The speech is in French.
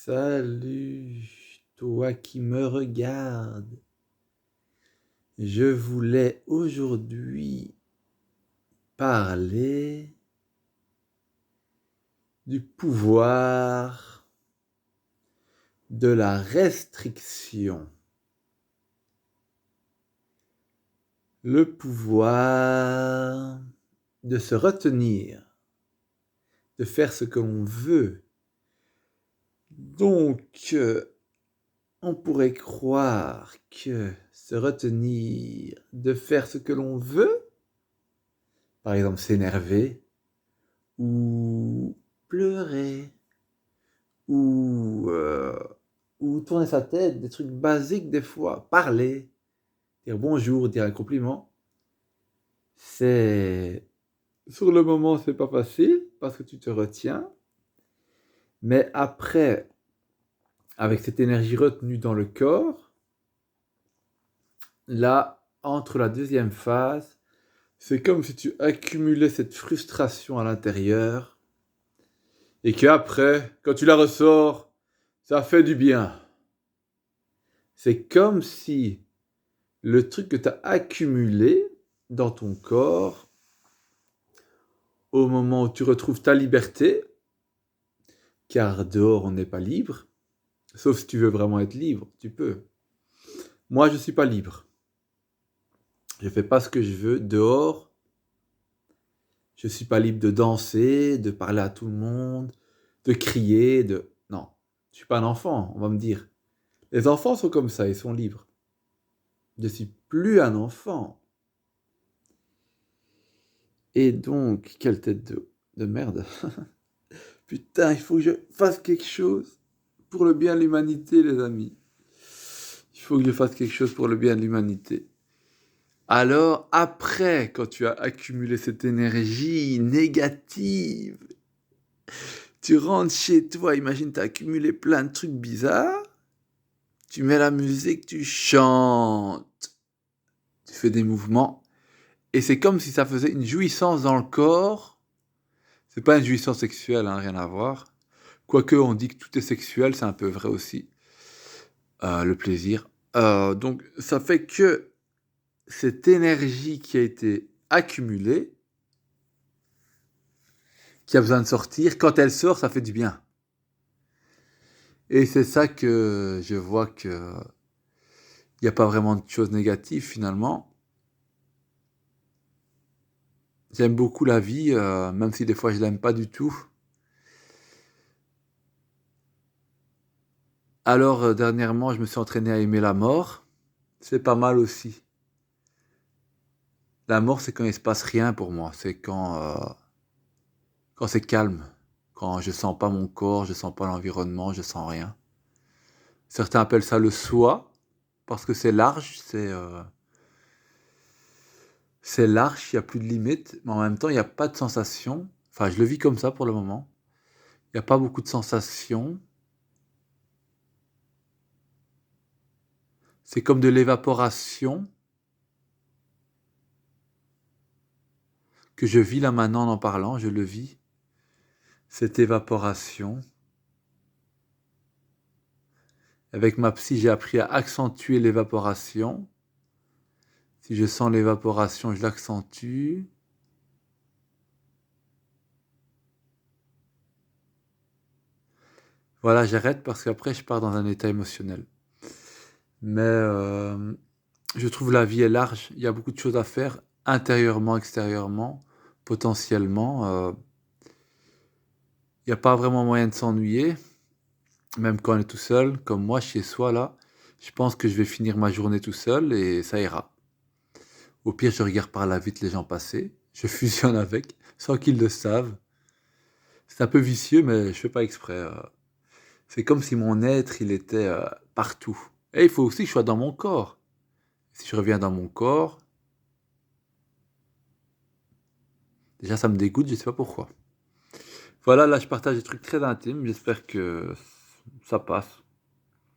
Salut, toi qui me regardes. Je voulais aujourd'hui parler du pouvoir de la restriction. Le pouvoir de se retenir, de faire ce que l'on veut. Donc, on pourrait croire que se retenir de faire ce que l'on veut, par exemple s'énerver, ou pleurer, ou, ou tourner sa tête, des trucs basiques des fois, parler, dire bonjour, dire un compliment, c'est... Sur le moment, c'est pas facile, parce que tu te retiens, mais après, avec cette énergie retenue dans le corps, là, entre la deuxième phase, c'est comme si tu accumulais cette frustration à l'intérieur et qu'après, quand tu la ressors, ça fait du bien. C'est comme si le truc que tu as accumulé dans ton corps, au moment où tu retrouves ta liberté, car dehors on n'est pas libre, sauf si tu veux vraiment être libre, tu peux. Moi, je ne suis pas libre. Je ne fais pas ce que je veux dehors. Je ne suis pas libre de danser, de parler à tout le monde, de crier, de... Non, je ne suis pas un enfant, on va me dire. Les enfants sont comme ça, ils sont libres. Je ne suis plus un enfant. Et donc, quelle tête de merde. Putain, il faut que je fasse quelque chose pour le bien de l'humanité, les amis. Il faut que je fasse quelque chose pour le bien de l'humanité. Alors, après, quand tu as accumulé cette énergie négative, tu rentres chez toi, imagine, tu as accumulé plein de trucs bizarres, tu mets la musique, tu chantes, tu fais des mouvements, et c'est comme si ça faisait une jouissance dans le corps. C'est pas une jouissance sexuelle, hein, rien à voir. Quoique on dit que tout est sexuel, c'est un peu vrai aussi. Le plaisir. Donc ça fait que cette énergie qui a été accumulée, qui a besoin de sortir, quand elle sort, ça fait du bien. Et c'est ça que je vois que il n'y a pas vraiment de choses négatives finalement. J'aime beaucoup la vie, même si des fois je l'aime pas du tout. Alors dernièrement, je me suis entraîné à aimer la mort. C'est pas mal aussi. La mort, c'est quand il se passe rien pour moi. C'est quand c'est calme. Quand je sens pas mon corps, je sens pas l'environnement, je sens rien. Certains appellent ça le soi, parce que c'est large, c'est large, il n'y a plus de limites, mais en même temps, il n'y a pas de sensation. Enfin, je le vis comme ça pour le moment. Il n'y a pas beaucoup de sensations. C'est comme de l'évaporation que je vis là maintenant en parlant, je le vis. Cette évaporation. Avec ma psy, j'ai appris à accentuer l'évaporation. Si je sens l'évaporation, je l'accentue. Voilà, j'arrête parce qu'après, je pars dans un état émotionnel. Mais je trouve la vie est large. Il y a beaucoup de choses à faire, intérieurement, extérieurement, potentiellement. Il n'y a pas vraiment moyen de s'ennuyer, même quand on est tout seul, comme moi, chez soi, là. Je pense que je vais finir ma journée tout seul et ça ira. Au pire, je regarde par la vitre les gens passer. Je fusionne avec, sans qu'ils le savent. C'est un peu vicieux, mais je fais pas exprès. C'est comme si mon être, il était partout. Et il faut aussi que je sois dans mon corps. Si je reviens dans mon corps, déjà ça me dégoûte, je sais pas pourquoi. Voilà, là je partage des trucs très intimes, j'espère que ça passe.